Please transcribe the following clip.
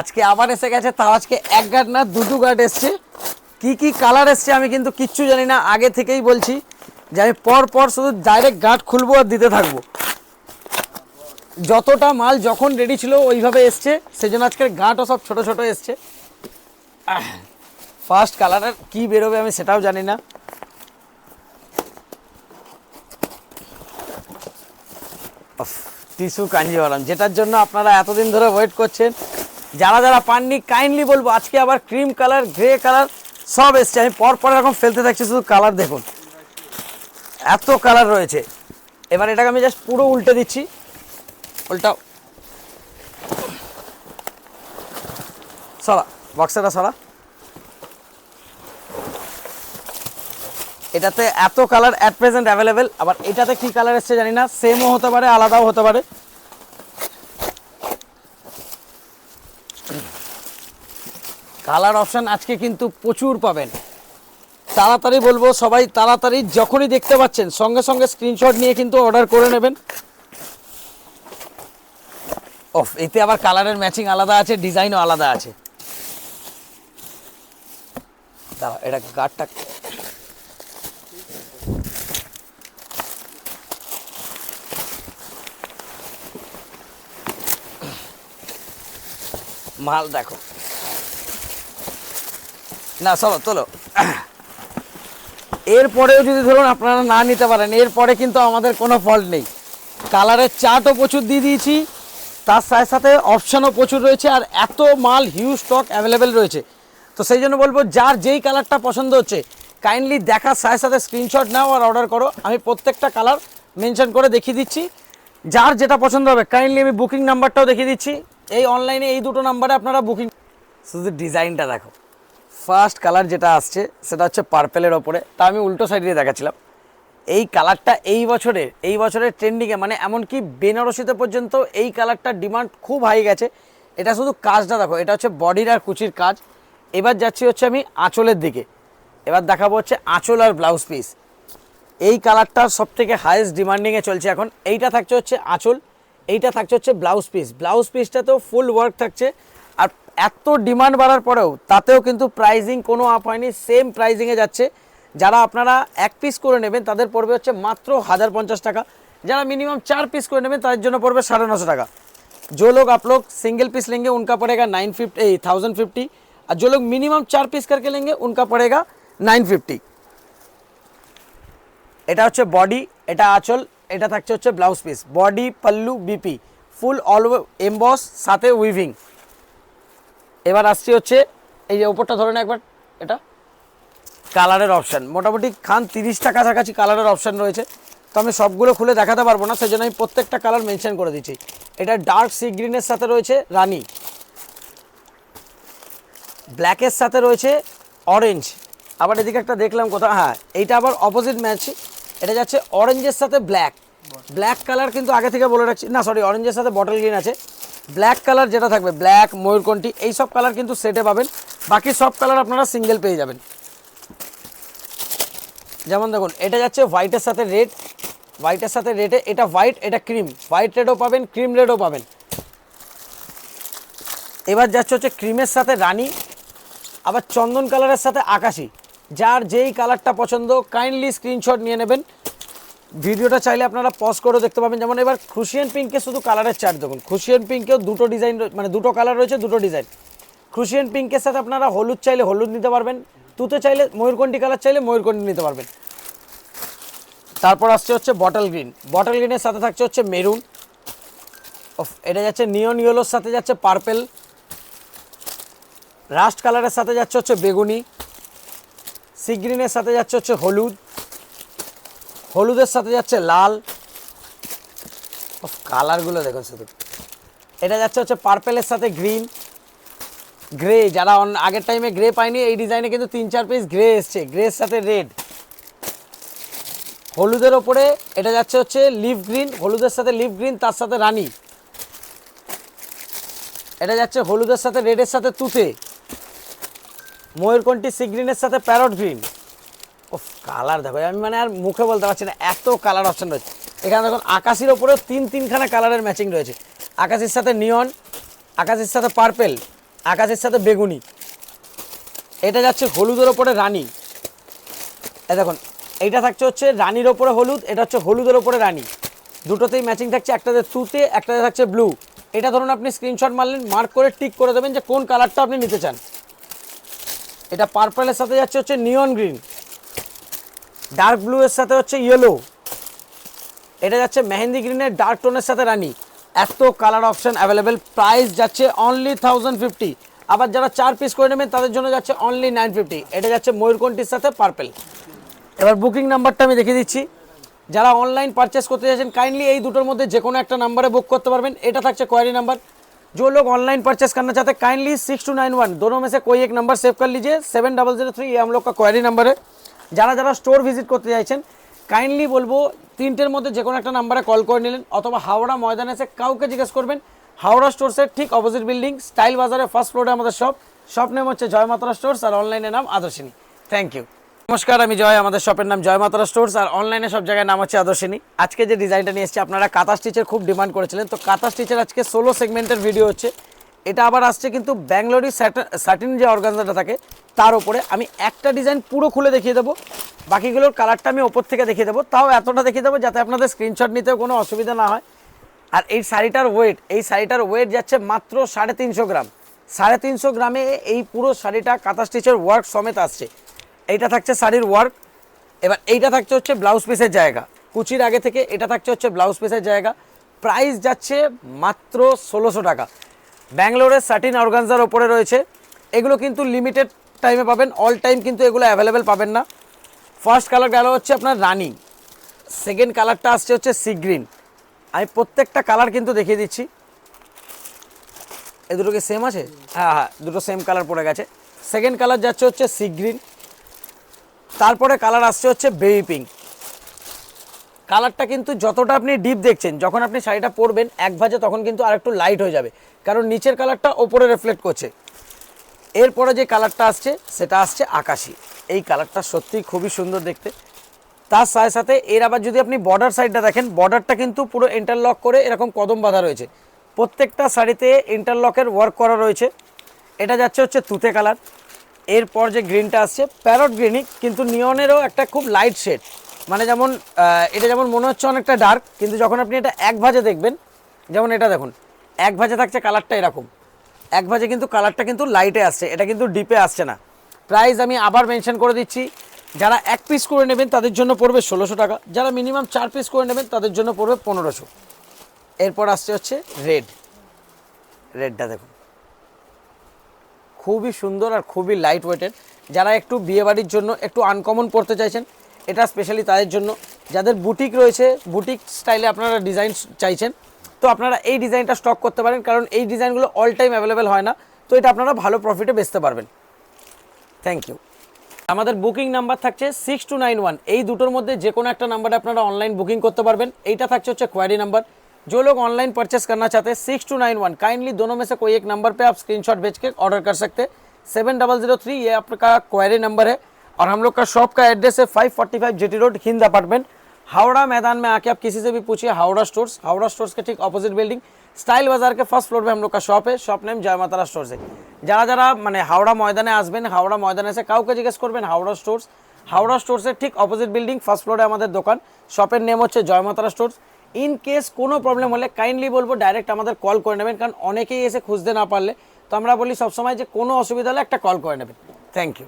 আজকে আবার এসে গেছে, তাও আজকে এক গার্ড না দুটো গার্ড এসছে। কি কি কালার এসছে আমি কিন্তু কিচ্ছু জানি না, আগে থেকেই বলছি যে আমি পর পর শুধু ডাইরেক্ট গার্ড খুলবো আর দিতে থাকবো। যতটা মাল যখন রেডি ছিল ওইভাবে এসছে, সেই জন্য আজকের গার্ডও সব ছোট ছোট এসছে। ফার্স্ট কালারের কি বেরোবে আমি সেটাও জানি না। টিস্যু কাঞ্জিওয়ারাম, যেটার জন্য আপনারা এতদিন ধরে ওয়েট করছেন, যারা যারা পাননি কাইন্ডলি বলবো আজকে আবার ক্রিম কালার, গ্রে কালার সব এসছে। আমি পর পর এরকম ফেলতে থাকছি, শুধু কালার দেখুন, এত কালার রয়েছে। এবার এটাকে আমি জাস্ট পুরো উল্টে দিচ্ছি, উল্টাও, সরা বক্সটা সরা। এটাতে এত কালার অ্যাট প্রেজেন্ট অ্যাভেলেবেল। আবার এটাতে কি কালার এসছে জানি না, সেমও হতে পারে আলাদাও হতে পারে। কালার অপশান আজকে কিন্তু প্রচুর পাবেন। তাড়াতাড়ি বলবো, সবাই তাড়াতাড়ি যখনই দেখতে পাচ্ছেন সঙ্গে সঙ্গে স্ক্রিনশট নিয়ে কিন্তু অর্ডার করে নেবেন। অফ, এতে আবার কালারের ম্যাচিং আলাদা আছে, ডিজাইনও আলাদা আছে। দাঁড়া, এটা গার্ডটা মাল দেখো না, সব তোলো। এরপরেও যদি ধরুন আপনারা না নিতে পারেন, এরপরে কিন্তু আমাদের কোনো ফল্ট নেই। কালারের চার্টও প্রচুর দিয়ে দিয়েছি, তার সাথে সাথে অপশানও প্রচুর রয়েছে, আর এত মাল হিউজ স্টক অ্যাভেলেবেল রয়েছে। তো সেই জন্য বলবো, যার যেই কালারটা পছন্দ হচ্ছে কাইন্ডলি দেখার সাথে সাথে স্ক্রিনশট নাও আর অর্ডার করো। আমি প্রত্যেকটা কালার মেনশন করে দেখিয়ে দিচ্ছি, যার যেটা পছন্দ হবে। কাইন্ডলি আমি বুকিং নাম্বারটাও দেখিয়ে দিচ্ছি, এই অনলাইনে এই দুটো নাম্বারে আপনারা বুকিং। শুধু ডিজাইনটা দেখো, ফার্স্ট কালার যেটা আসছে সেটা হচ্ছে পার্পেলের ওপরে, তা আমি উল্টো সাইড দিয়ে দেখাচ্ছিলাম। এই কালারটা এই বছরের ট্রেন্ডিংয়ে, মানে এমনকি বেনারসিতে পর্যন্ত এই কালারটার ডিমান্ড খুব হাই গেছে। এটা শুধু কাজটা দেখো, এটা হচ্ছে বডির আর কুচির কাজ। এবার যাচ্ছি হচ্ছে আমি আঁচলের দিকে, এবার দেখাবো হচ্ছে আঁচল আর ব্লাউজ পিস। এই কালারটা সব থেকে হাইয়েস্ট ডিমান্ডিংয়ে চলছে এখন। এইটা থাকছে হচ্ছে আঁচল, এইটা থাকছে হচ্ছে ব্লাউজ পিস। ব্লাউজ পিসটাতেও ফুল ওয়ার্ক থাকছে। আর এত ডিমান্ড বাড়ার পরেও তাতেও কিন্তু প্রাইজিং কোনো আপ হয়নি, সেম প্রাইজিংয়ে যাচ্ছে। যারা আপনারা এক পিস করে নেবেন তাদের পড়বে হচ্ছে মাত্র 1050 টাকা। যারা মিনিমাম 4 पीस করে নেবেন তাদের জন্য পড়বে 950 টাকা। जो लोग आप लोग सिंगल पीस लेंगे उनका पड़ेगा 1050, और जो लोग मिनिमम 4 पीस करके लेंगे उनका पड़ेगा 950। এটা হচ্ছে বডি, এটা আঁচল, এটা থাকছে হচ্ছে blouse piece. Body, pallu, BP ফুল অল এমবস, সাথে উইভিং। এবার আসছি হচ্ছে এই যে ওপরটা ধরে না একবার, এটা কালারের অপশান মোটামুটি খান 30টা কাছাকাছি কালারের অপশান রয়েছে। তো আমি সবগুলো খুলে দেখাতে পারবো না, সেই জন্য আমি প্রত্যেকটা কালার মেনশন করে দিচ্ছি। এটা ডার্ক সি গ্রিনের সাথে রয়েছে রানি, ব্ল্যাকের সাথে রয়েছে অরেঞ্জ। আবার এদিকে একটা দেখলাম কোথাও, হ্যাঁ এইটা আবার অপোজিট ম্যাচ। এটা যাচ্ছে অরেঞ্জের সাথে ব্ল্যাক। ব্ল্যাক কালার কিন্তু আগে থেকে বলে রাখছি, না সরি, অরেঞ্জের সাথে বটল গ্রিন আছে। ব্ল্যাক কালার যেটা থাকবে, ব্ল্যাক, ময়ূরকণ্ঠী, এই সব কালার কিন্তু সেটে পাবেন। বাকি সব কালার আপনারা সিঙ্গেল পেয়ে যাবেন। যেমন দেখুন, এটা যাচ্ছে হোয়াইটের সাথে রেড, হোয়াইটের সাথে রেডে, এটা হোয়াইট, এটা ক্রিম, হোয়াইট রেডও পাবেন, ক্রিম রেডও পাবেন। এবার যাচ্ছে হচ্ছে ক্রিমের সাথে রানি, আবার চন্দন কালারের সাথে আকাশি। যার যেই কালারটা পছন্দ কাইন্ডলি স্ক্রিনশট নিয়ে নেবেন। ভিডিওটা চাইলে আপনারা পজ করেও দেখতে পাবেন। যেমন এবার ক্রুশিয়ান পিঙ্কে শুধু কালারের চার্ট দেখুন, ক্রুশিয়ান পিঙ্কেও দুটো ডিজাইন, মানে দুটো কালার রয়েছে, দুটো ডিজাইন। ক্রুশিয়ান পিঙ্কের সাথে আপনারা হলুদ চাইলে হলুদ নিতে পারবেন, তুতে চাইলে ময়ূরকণ্ঠী কালার চাইলে ময়ূরকণ্ঠী নিতে পারবেন। তারপর আসছে হচ্ছে বটল গ্রিন, বটল গ্রিনের সাথে থাকছে হচ্ছে মেরুন, এটা যাচ্ছে নিয়ন ইয়েলোর সাথে যাচ্ছে পার্পেল, রাস্ট কালারের সাথে যাচ্ছে হচ্ছে বেগুনি, সি গ্রিনের সাথে যাচ্ছে হচ্ছে হলুদ, হলুদের সাথে যাচ্ছে লাল। কালারগুলো দেখুন শুধু। এটা যাচ্ছে হচ্ছে পার্পেলের সাথে গ্রিন, গ্রে। যারা আগের টাইমে গ্রে পায়নি, এই ডিজাইনে কিন্তু 3-4 পিস গ্রে এসছে, গ্রের সাথে রেড। হলুদের ওপরে এটা যাচ্ছে হচ্ছে লিফ গ্রিন, হলুদের সাথে লিফ গ্রিন, তার সাথে রানী। এটা যাচ্ছে হলুদের সাথে রেডের সাথে তুতে, ময়ূরকণ্ঠী সি গ্রিনের সাথে প্যারট গ্রিন। ও কালার দেখো, আমি মানে আর মুখে বলতে পারছি না, এত কালার অপশন রয়েছে এখানে। দেখুন আকাশির ওপরেও 3-3খানা কালারের ম্যাচিং রয়েছে। আকাশির সাথে নিয়ন, আকাশির সাথে পার্পেল, আকাশের সাথে বেগুনি, এটা যাচ্ছে হলুদের ওপরে রানী। এই দেখুন এইটা থাকছে হচ্ছে রানীর ওপরে হলুদ, এটা হচ্ছে হলুদের ওপরে রানী, দুটোতেই ম্যাচিং থাকছে, একটাতে তুতে একটাতে থাকছে ব্লু। এটা ধরুন আপনি স্ক্রিনশট মারলেন, মার্ক করে টিক করে দেবেন যে কোন কালারটা আপনি নিতে চান। এটা পার্পলের সাথে যাচ্ছে হচ্ছে নিয়ন গ্রিন, ডার্ক ব্লু এর সাথে হচ্ছে ইয়েলো, এটা যাচ্ছে মেহেন্দি গ্রিনের ডার্ক টোনের সাথে রানী। এত কালার অপশন অ্যাভেলেবেল, প্রাইস যাচ্ছে অনলি 1050। আবার যারা 4 পিস করে নেবেন তাদের জন্য যাচ্ছে অনলি 950। এটা যাচ্ছে ময়ূরকণ্ঠীর সাথে পার্পেল। এবার বুকিং নাম্বারটা আমি দেখিয়ে দিচ্ছি। যারা অনলাइन परचेस करते चाहছেন काइंडली এই দুটোর মধ্যে যে কোনো একটা নম্বরে বুক করতে পারবেন। এটা থাকছে কোয়ারি নাম্বার। जो लोग ऑनलाइन परचेस करना चाहते हैं काइंडली 6291 दोनों में से कोई एक नंबर सेव कर लीजिए। 7003 ये हम लोग का क्वारी नंबर है। যারা যারা স্টোর ভিজিট করতে চাইছেন কাইন্ডলি বলবো তিনটের মধ্যে যে কোনো একটা নম্বরে কল করে নিলেন, অথবা হাওড়া ময়দানে এসে কাউকে জিজ্ঞেস করবেন। হাওড়া স্টোরসের ঠিক অপোজিট বিল্ডিং স্টাইল বাজারে ফার্স্ট ফ্লোরে আমাদের শপ নেম হচ্ছে জয় মাতারা স্টোর্স আর অনলাইনে নাম আদর্শিনী। Thank you. নমস্কার, আমি জয়, আমাদের শপের নাম জয় মাতারা স্টোর্স আর অনলাইনে সব জায়গায় নাম হচ্ছে আদর্শিনী। আজকে যে ডিজাইনটা নিয়ে এসেছি আপনারা কাঁথা স্টিচের খুব ডিমান্ড করেছিলেন, তো কাঁথা স্টিচের আজকে 16 সেগমেন্টের ভিডিও হচ্ছে। এটা আবার আসছে কিন্তু ব্যাঙ্গালোরি স্যাটিন যে অর্গানজাটা থাকে তার উপরে। আমি একটা ডিজাইন পুরো খুলে দেখিয়ে দেবো, বাকিগুলোর কালারটা আমি ওপর থেকে দেখিয়ে দেবো, তাও এতটা দেখিয়ে দেবো যাতে আপনাদের স্ক্রিনশট নিতেও কোনো অসুবিধা না হয়। আর এই শাড়িটার ওয়েট যাচ্ছে মাত্র 350 গ্রাম। 350 গ্রামে এই পুরো শাড়িটা কাঁথা স্টিচের ওয়ার্ক সমেত আসছে। এইটা থাকছে শাড়ির ওয়ার্ক। এবার এইটা থাকছে হচ্ছে ব্লাউজ পিসের জায়গা, কুচির আগে থেকে এটা থাকছে হচ্ছে ব্লাউজ পিসের জায়গা। প্রাইস যাচ্ছে মাত্র 1600 টাকা। ব্যাঙ্গালোরের স্যাটিন অর্গানজার ওপরে রয়েছে। এগুলো কিন্তু লিমিটেড টাইমে পাবেন, অল টাইম কিন্তু এগুলো অ্যাভেলেবেল পাবেন না। ফার্স্ট কালার গেল হচ্ছে আপনার রানি, সেকেন্ড কালারটা আসছে হচ্ছে সি গ্রিন। আমি প্রত্যেকটা কালার কিন্তু দেখিয়ে দিচ্ছি। এই দুটো কি সেম আছে? হ্যাঁ হ্যাঁ, দুটো সেম কালার পড়ে গেছে। সেকেন্ড কালার যাচ্ছে হচ্ছে সি গ্রিন, তারপরে কালার আসছে হচ্ছে বেবি পিঙ্ক। কালারটা কিন্তু যতটা আপনি ডিপ দেখছেন, যখন আপনি শাড়িটা পরবেন এক ভাজে তখন কিন্তু আর একটু লাইট হয়ে যাবে, কারণ নিচের কালারটা ওপরে রিফ্লেক্ট করছে। এরপরে যে কালারটা আসছে সেটা আসছে আকাশি। এই কালারটা সত্যিই খুবই সুন্দর দেখতে। তার সাথে সাথে এর আবার যদি আপনি বর্ডার সাইডটা দেখেন, বর্ডারটা কিন্তু পুরো ইন্টারলক করে এরকম কদম বাঁধা রয়েছে। প্রত্যেকটা শাড়িতে ইন্টারলকের ওয়ার্ক করা রয়েছে। এটা যাচ্ছে হচ্ছে তুতে কালার। এরপর যে গ্রিনটা আসছে প্যারট গ্রিনই, কিন্তু নিয়নেরও একটা খুব লাইট শেড, মানে যেমন এটা যেমন মনে হচ্ছে অনেকটা ডার্ক, কিন্তু যখন আপনি এটা এক ভাজে দেখবেন, যেমন এটা দেখুন এক ভাজে থাকছে কালারটা এরকম, এক ভাজে কিন্তু কালারটা কিন্তু লাইটে আসছে, এটা কিন্তু ডিপে আসছে না। প্রাইস আমি আবার মেনশন করে দিচ্ছি, যারা এক পিস করে নেবেন তাদের জন্য পড়বে 1600 টাকা, যারা মিনিমাম 4 পিস করে নেবেন তাদের জন্য পড়বে 1500। এরপর আসছে হচ্ছে রেডটা দেখুন, খুবই সুন্দর আর খুবই লাইট ওয়েটেড। যারা একটু বিয়েবাড়ির জন্য একটু আনকমন পড়তে চাইছেন, এটা স্পেশালি তাদের জন্য। যাদের বুটিক রয়েছে, বুটিক স্টাইলে আপনারা ডিজাইন চাইছেন, তো আপনারা এই ডিজাইনটা স্টক করতে পারেন, কারণ এই ডিজাইনগুলো অল টাইম অ্যাভেলেবেল হয় না, তো এটা আপনারা ভালো প্রফিটে বেচতে পারবেন। Thank you. আমাদের বুকিং নাম্বার থাকছে 6291। এই দুটোর মধ্যে যে কোনো একটা নাম্বারে আপনারা অনলাइन बुकिंग করতে পারবেন। এইটা থাকছে হচ্ছে क्वेरी नंबर। जो लोग ऑनलाइन परचेस करना चाहते हैं 6291 काइंडली दोनों में से कोई एक नंबर पे आप स्क्रीनशॉट भेज के ऑर्डर कर सकते हैं। 7003 ये आपका क्वेरी नंबर है। और हम लोग का शॉप का एड्रेस है 545 GT road Hind apartment, Howrah मैदान में आके आप किसी से भी पूछिए हावड़ा स्टोर्स के ठीक ऑपोजिट बिल्डिंग स्टाइल बाजार के फर्स्ट फ्लोर पे हम लोग का शॉप है। शॉप नेम जय मातारा स्टोर्स है। যারা যারা মানে হাওড়া ময়দানে আসবেন, হাওড়া ময়দানে এসে কাউকে জিজ্ঞেস করবেন হাওড়া স্টোর্সের ঠিক অপোজিট বিল্ডিং ফার্স্ট ফ্লোরে আমাদের দোকান। শপের নেম হচ্ছে জয় মাতারা স্টোর্স। ইন কেস কোনো প্রবলেম হলে কাইন্ডলি বলবো ডাইরেক্ট আমাদের কল করে নেবেন, কারণ অনেকেই এসে খুঁজতে না পারলে, তো আমরা বলি সবসময় যে কোনো অসুবিধা হলে একটা কল করে নেবেন। Thank you.